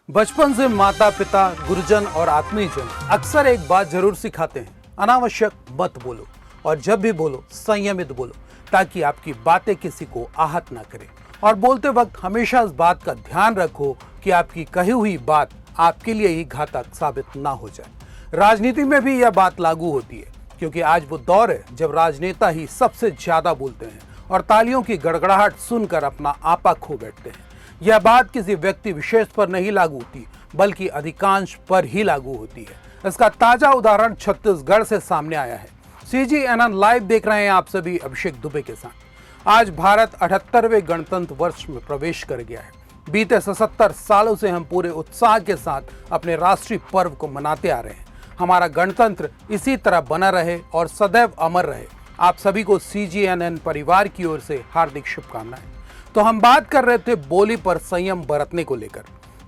बचपन से माता पिता, गुरुजन और आत्मीयजन अक्सर एक बात जरूर सिखाते हैं, अनावश्यक मत बोलो और जब भी बोलो संयमित बोलो ताकि आपकी बातें किसी को आहत ना करें। और बोलते वक्त हमेशा इस बात का ध्यान रखो कि आपकी कही हुई बात आपके लिए ही घातक साबित ना हो जाए। राजनीति में भी यह बात लागू होती है क्योंकि आज वो दौर है जब राजनेता ही सबसे ज्यादा बोलते हैं और तालियों की गड़गड़ाहट सुनकर अपना आपा खो बैठते हैं। यह बात किसी व्यक्ति विशेष पर नहीं लागू होती बल्कि अधिकांश पर ही लागू होती है। इसका ताजा उदाहरण छत्तीसगढ़ से सामने आया है। CGNN लाइव देख रहे हैं आप सभी अभिषेक दुबे के साथ। आज भारत 78वें गणतंत्र वर्ष में प्रवेश कर गया है। बीते 77 सालों से हम पूरे उत्साह के साथ अपने राष्ट्रीय पर्व को मनाते आ रहे हैं। हमारा गणतंत्र इसी तरह बना रहे और सदैव अमर रहे। आप सभी को CGNN परिवार की ओर से हार्दिक शुभकामनाएं। तो हम बात कर रहे थे बोली पर संयम बरतने को लेकर।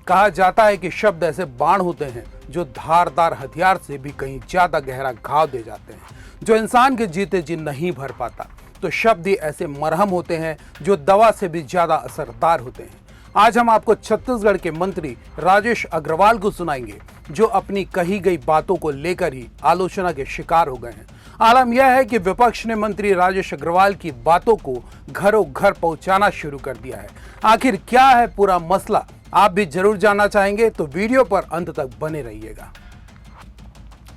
कहा जाता है कि शब्द ऐसे बाण होते हैं जो धारदार हथियार से भी कहीं ज्यादा गहरा घाव दे जाते हैं, जो इंसान के जीते जी नहीं भर पाता। तो शब्द ही ऐसे मरहम होते हैं जो दवा से भी ज्यादा असरदार होते हैं। आज हम आपको छत्तीसगढ़ के मंत्री राजेश अग्रवाल को सुनाएंगे जो अपनी कही गई बातों को लेकर ही आलोचना के शिकार हो गए हैं। आलम यह है कि विपक्ष ने मंत्री राजेश अग्रवाल की बातों को घरों घर पहुंचाना शुरू कर दिया है। आखिर क्या है पूरा मसला, आप भी जरूर जानना चाहेंगे तो वीडियो पर अंत तक बने रहिएगा।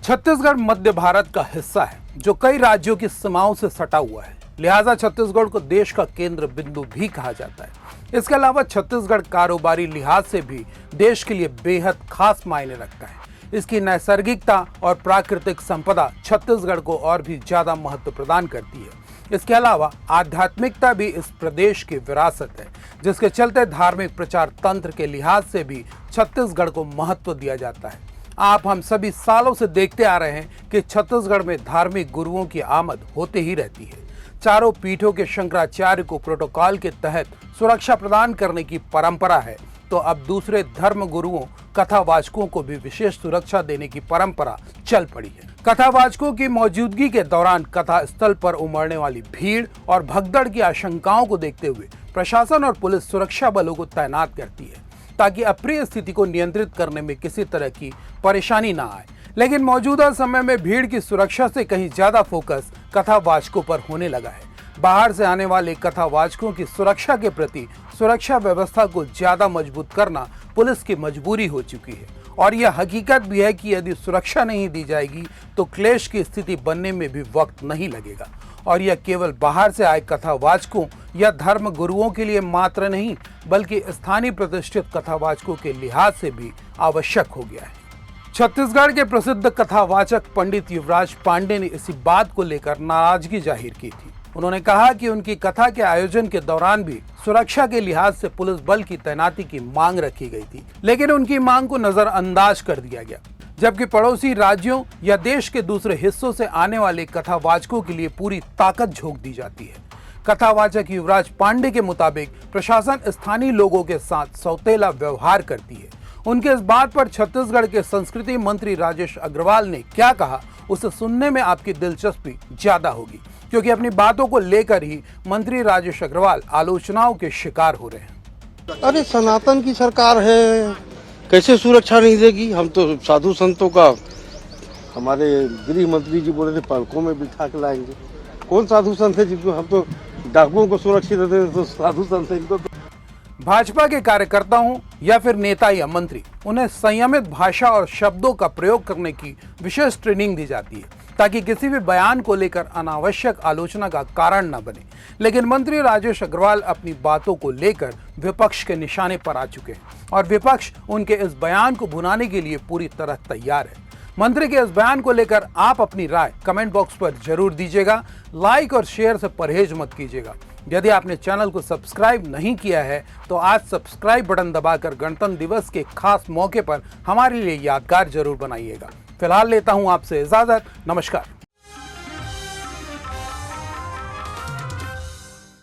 छत्तीसगढ़ मध्य भारत का हिस्सा है जो कई राज्यों की सीमाओं से सटा हुआ है, लिहाजा छत्तीसगढ़ को देश का केंद्र बिंदु भी कहा जाता है। इसके अलावा छत्तीसगढ़ कारोबारी लिहाज से भी देश के लिए बेहद खास मायने रखता है। इसकी नैसर्गिकता और प्राकृतिक संपदा छत्तीसगढ़ को और भी ज्यादा महत्व प्रदान करती है। इसके अलावा आध्यात्मिकता भी इस प्रदेश की विरासत है, जिसके चलते धार्मिक प्रचार तंत्र के लिहाज से भी छत्तीसगढ़ को महत्व दिया जाता है। आप हम सभी सालों से देखते आ रहे हैं कि छत्तीसगढ़ में धार्मिक गुरुओं की आमद होते ही रहती है। चारों पीठों के शंकराचार्य को प्रोटोकॉल के तहत सुरक्षा प्रदान करने की परंपरा है, तो अब दूसरे धर्म गुरुओं कथावाचकों को भी विशेष सुरक्षा देने की परंपरा चल पड़ी है। कथावाचकों की मौजूदगी के दौरान कथा स्थल पर उमड़ने वाली भीड़ और भगदड़ की आशंकाओं को देखते हुए प्रशासन और पुलिस सुरक्षा बलों को तैनात करती है ताकि अप्रिय स्थिति को नियंत्रित करने में किसी तरह की परेशानी ना आए। लेकिन मौजूदा समय में भीड़ की सुरक्षा से कहीं ज्यादा फोकस कथावाचकों पर होने लगा है। बाहर से आने वाले कथावाचकों की सुरक्षा के प्रति सुरक्षा व्यवस्था को ज्यादा मजबूत करना पुलिस की मजबूरी हो चुकी है और यह हकीकत भी है कि यदि सुरक्षा नहीं दी जाएगी तो क्लेश की स्थिति बनने में भी वक्त नहीं लगेगा। और यह केवल बाहर से आए कथावाचकों या धर्म गुरुओं के लिए मात्र नहीं बल्कि स्थानीय प्रतिष्ठित कथावाचकों के लिहाज से भी आवश्यक हो गया है। छत्तीसगढ़ के प्रसिद्ध कथावाचक पंडित युवराज पांडे ने इसी बात को लेकर नाराजगी जाहिर की थी। उन्होंने कहा कि उनकी कथा के आयोजन के दौरान भी सुरक्षा के लिहाज से पुलिस बल की तैनाती की मांग रखी गई थी, लेकिन उनकी मांग को नजरअंदाज कर दिया गया, जबकि पड़ोसी राज्यों या देश के दूसरे हिस्सों से आने वाले कथावाचकों के लिए पूरी ताकत झोंक दी जाती है। कथावाचक युवराज पांडे के मुताबिक प्रशासन स्थानीय लोगों के साथ सौतेला व्यवहार करती है। उनके इस बात पर छत्तीसगढ़ के संस्कृति मंत्री राजेश अग्रवाल ने क्या कहा उसे सुनने में आपकी दिलचस्पी ज्यादा होगी, क्योंकि अपनी बातों को लेकर ही मंत्री राजेश अग्रवाल आलोचनाओं के शिकार हो रहे हैं। अरे सनातन की सरकार है, कैसे सुरक्षा नहीं देगी? हम तो साधु संतों का, हमारे गृह मंत्री जी बोले थे पालकों में बिठा के लाएंगे। कौन साधु संत है जिनको हम तो डाकुओं को सुरक्षित देते हैं? तो साधु संत है इनको तो। भाजपा के कार्यकर्ता हों या फिर नेता या मंत्री, उन्हें संयमित भाषा और शब्दों का प्रयोग करने की विशेष ट्रेनिंग दी जाती है ताकि किसी भी बयान को लेकर अनावश्यक आलोचना का कारण न बने। लेकिन मंत्री राजेश अग्रवाल अपनी बातों को लेकर विपक्ष के निशाने पर आ चुके हैं और विपक्ष उनके इस बयान को भुनाने के लिए पूरी तरह तैयार है। मंत्री के इस बयान को लेकर आप अपनी राय कमेंट बॉक्स पर जरूर दीजिएगा। लाइक और शेयर से परहेज मत कीजिएगा। यदि आपने चैनल को सब्सक्राइब नहीं किया है तो आज सब्सक्राइब बटन दबाकर गणतंत्र दिवस के खास मौके पर हमारे लिए यादगार जरूर बनाइएगा। फिलहाल लेता हूं आपसे इजाजत। नमस्कार।